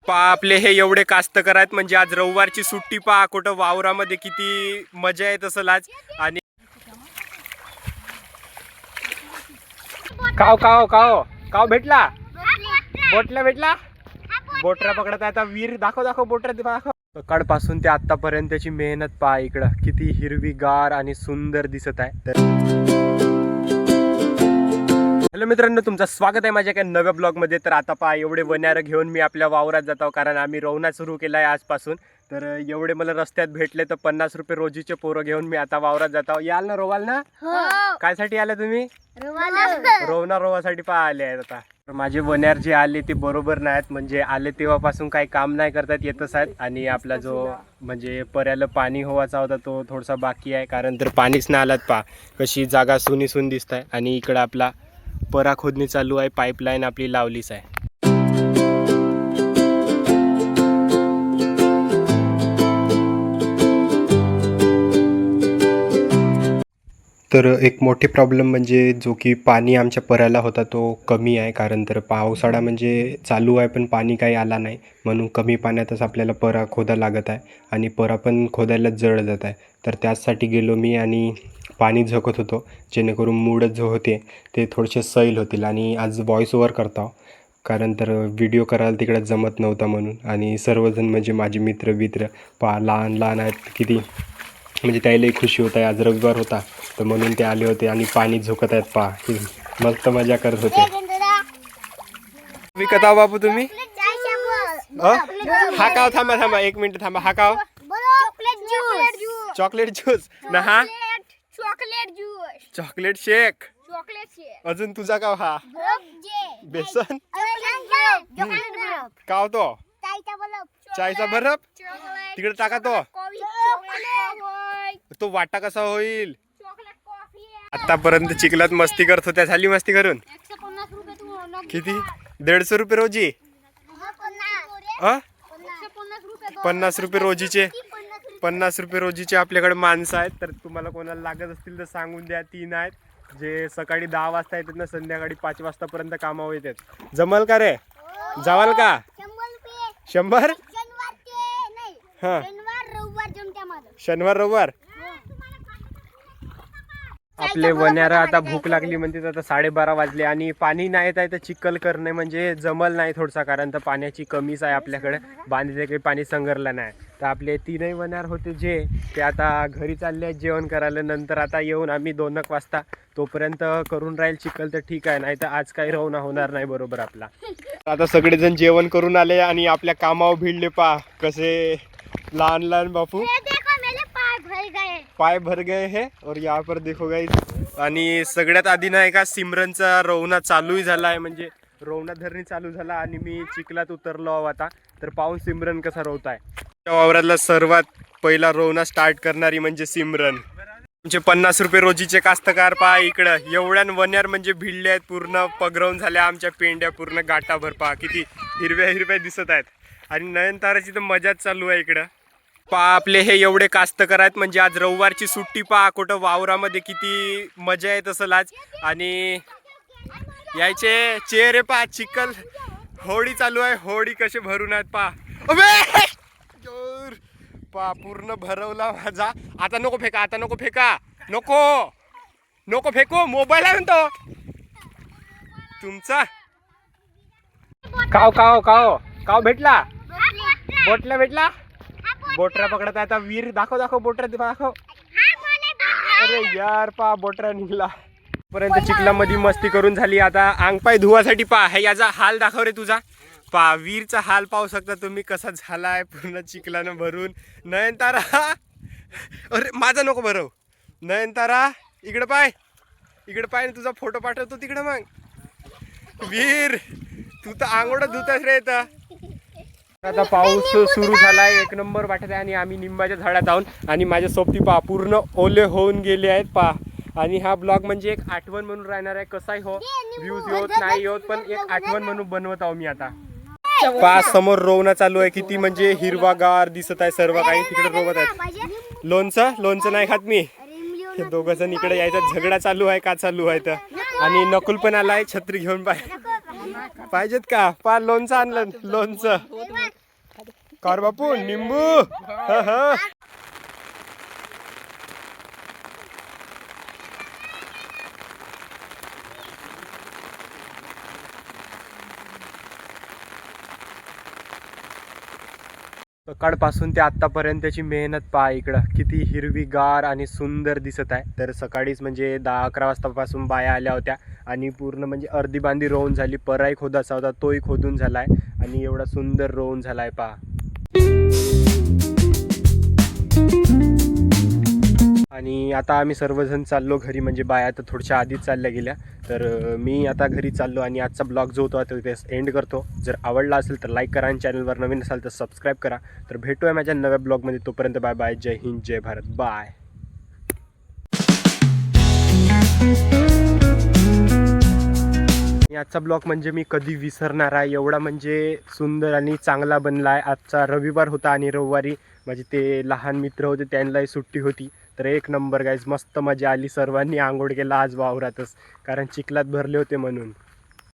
आपले हे एवढे कास्तकार आहेत म्हणजे आज रविवारची सुट्टी पहा कुठं वावरामध्ये किती मजा येत असेल आज. आणि काव काव काव काव भेटला बोटला भेटला बोटरा पकडत आहे आता वीर दाखव दाखव बोटरा दाखव. सकाळपासून ते आतापर्यंतची मेहनत पहा इकडं किती हिरवीगार आणि सुंदर दिसत आहे. तर हॅलो मित्रांनो, तुमचं स्वागत आहे माझ्या एका नव्या ब्लॉगमध्ये. तर आता पहा एवढे वन्यार घेऊन मी आपल्या वावरात जातो कारण आम्ही रवणा सुरू केला आहे आजपासून. तर एवढे मला रस्त्यात भेटले तर 50 रुपये रोजीचे पोरं घेऊन मी आता वावरात जातो. याल ना रोवाल ना? कायसाठी आले तुम्ही? रवणा रोवासाठी पहा आले आहेत. आता तर माझे वन्यार जे आले ते बरोबर नाहीत, म्हणजे आले तेव्हापासून काही काम नाही करतात येतच आहेत. आणि आपला जो म्हणजे पर्याला पाणी होवाचा होता तो थोडासा बाकी आहे कारण तर पाणीच नाही आलात. पहा कशी जागा सुनी सुन दिसत आहे. आणि इकडं आपला परा खोदणी चालू आहे, पाईपलाईन आपली लावलीच आहे. तर एक मोठी प्रॉब्लेम म्हणजे जो की पाणी आमच्या पराला होता तो कमी आहे कारण तर पावसाळा म्हणजे चालू आहे पण पाणी काही आला नाही, म्हणून कमी पाण्यातच आपल्याला परा खोदा लागत आहे. आणि परा पण खोदायला जड जात आहे. तर त्याचसाठी गेलो मी आणि पाणी झोकत होतो जेणेकरून मूड जो होते ते थोडेसे सैल होतील. आणि आज व्हॉइस ओव्हर करतो कारण तर व्हिडिओ करायला तिकडे जमत नव्हता म्हणून. आणि सर्वजण म्हणजे माझे मित्र लहान लहान आहेत किती, म्हणजे त्यालाही खुशी होत आहे. आज रविवार होता तर म्हणून ते आले होते आणि पाणी झोकत आहेत. पहा मस्त मजा करत होते. मी कथा बापू तुम्ही हा काव थांबा थांबा 1 मिनिट थांबा. हा काव चॉकलेट ज्यूस ना? हा चॉकलेट शेक. अजून तुझा काव? हा बेसन काव तो चायचा बर्फ तिकडे टाका. तो वाटा कसा होईल? आतापर्यंत चिखलात मस्ती करत होत्या, झाली मस्ती करून? किती? 150 रुपये रोजी? 50 रुपये रोजीचे? 50 रुपये रोजीचे आपल्याकडे माणसं आहेत. तर तुम्हाला कोणाला लागत असतील तर सांगून द्या. 3 आहेत जे सकाळी 10 वाजता येतात ना संध्याकाळी 5 वाजतापर्यंत कामावर येतात. जमल का रे? जावाल का? 100? हा शनिवार रविवार. आपले वन्यारा आता भूक लागली म्हणते. आता 12:30 वाजले आणि पाणी नाही येत आहे तर चिखल करणे म्हणजे जमल नाही थोडसा कारण तर पाण्याची कमीच आहे आपल्याकडे. बांधले काही पाणी संगरलं नाही. तर आपले 3 वन्यार होते जे ते आता घरी चालले आहेत जेवण करायला. नंतर आता येऊन आम्ही 2 वाजता तोपर्यंत करून राहील चिखल तर ठीक आहे, नाही तर आज काही रवणा होणार नाही बरोबर आपला. आता सगळेजण जेवण करून आले आणि आपल्या कामावर भिडले. पहा कसे लहान लहान बापू पाय भर गए है. और यहाँ पर देखो गाइस. आणि सगळ्यात आधी नाही का सिमरनचा रवणा चालूही झाला आहे, म्हणजे रवणा धरणी चालू झाला आणि मी चिखलात उतरलो आहो आता. तर पाहून सिमरन कसा रवत आहे. त्या वावरातला सर्वात पहिला रवणा स्टार्ट करणारी म्हणजे सिमरन. म्हणजे 50 रुपये रोजीचे कास्तकार पहा इकडं एवढ्या वन्यार म्हणजे भिडले आहेत, पूर्ण पगरवून झाल्या आमच्या पेंड्या पूर्ण गाठाभर. पहा किती हिरव्या हिरव्या दिसत आहेत. आणि नयनताराची तर मजाच चालू आहे इकडं. आपले हे एवढे कास्तकार आहेत म्हणजे आज रविवारची सुट्टी पहा कुठं वावरामध्ये किती मजा येत असेल आज. आणि यायचे चेहरे पहा, चिखल होडी चालू आहे, होडी कसे भरून आहेत पहा. पहा पूर्ण भरवला माझा. आता नको फेका, आता नको फेका, नको नको फेकू, मोबाईल आहे म्हणतो तुमचा. काव काव काव काव भेटला बोटला भेटला बोटरा पकडत आहे आता वीर दाखव दाखव बोटरा दाखव. अरे यार पहा बोटरा निघला. पर्यंत चिखलामध्ये मस्ती करून झाली. आता अंगपाय धुवासाठी पहा हे याचा हाल दाखव रे तुझा. पहा वीरचा हाल पाहू शकता तुम्ही कसा झालाय पूर्ण चिखलानं भरून. नयनतारा अरे माझा नको भरव. नयनतारा इकडे पाय, इकडे पाय, तुझा फोटो पाठवतो तिकडे. मग वीर तू तर आंघोळ धुतास रे. आता पाऊस सुरू झालाय, 1 नंबर वाटत आहे. आणि आम्ही निंबाच्या झाडात आहोत आणि माझ्या सोबती पहा पूर्ण ओले होऊन गेले आहेत पहा. आणि हा ब्लॉग म्हणजे एक आठवण म्हणून राहणार आहे. कसाही हो व्ह्यूज होत नाही होत पण एक आठवण म्हणून बनवत आहो मी. आता पहा समोर रोवणं चालू आहे, किती म्हणजे हिरवागार दिसत आहे सर्व काही. तिकडे रोवत आहेत. लोणचं नाही खात मी. हे 2 जण इकडे यायचा झगडा चालू आहे का चालू आहे तर. आणि नकुल पण आलाय छत्री घेऊन. पाहिजेत का? पहा लोणचं आणलं, लोणचं कार बापू निंबू. हा हा. सकाळपासून ते आतापर्यंतची मेहनत पहा. इकडं किती हिरवीगार आणि सुंदर दिसत आहे. तर सकाळीच म्हणजे 10-11 वाजतापासून बाया आल्या होत्या आणि पूर्ण म्हणजे अर्धी बांधी रोवून झाली. पराही खोदाचा होता तोही खोदून झालाय आणि एवढा सुंदर रोवून झालाय पहा. आणि आता आम्ही सर्वजण चाललो घरी. म्हणजे बाया तर थोड्याशा आधीच चालल्या गेल्या. तर मी आता घरी चाललो आणि आजचा ब्लॉग जो होता तो इथेच एंड करतो. जर आवडला असेल तर लाईक करा आणि चॅनलवर नवीन असाल तर सबस्क्राईब करा. तर भेटूया माझ्या नव्या ब्लॉगमध्ये. तोपर्यंत बाय बाय. जय हिंद जय भारत. बाय. आजचा ब्लॉग म्हणजे मी कधी विसरणार आहे एवढा म्हणजे सुंदर आणि चांगला बनला आहे. आजचा रविवार होता आणि रविवारी माझे ते लहान मित्र होते त्यांनाही सुट्टी होती. तर एक नंबर गाईज मस्त मजा आली. सर्वांनी आंघोळ केला आज वावरातच कारण चिखलात भरले होते म्हणून.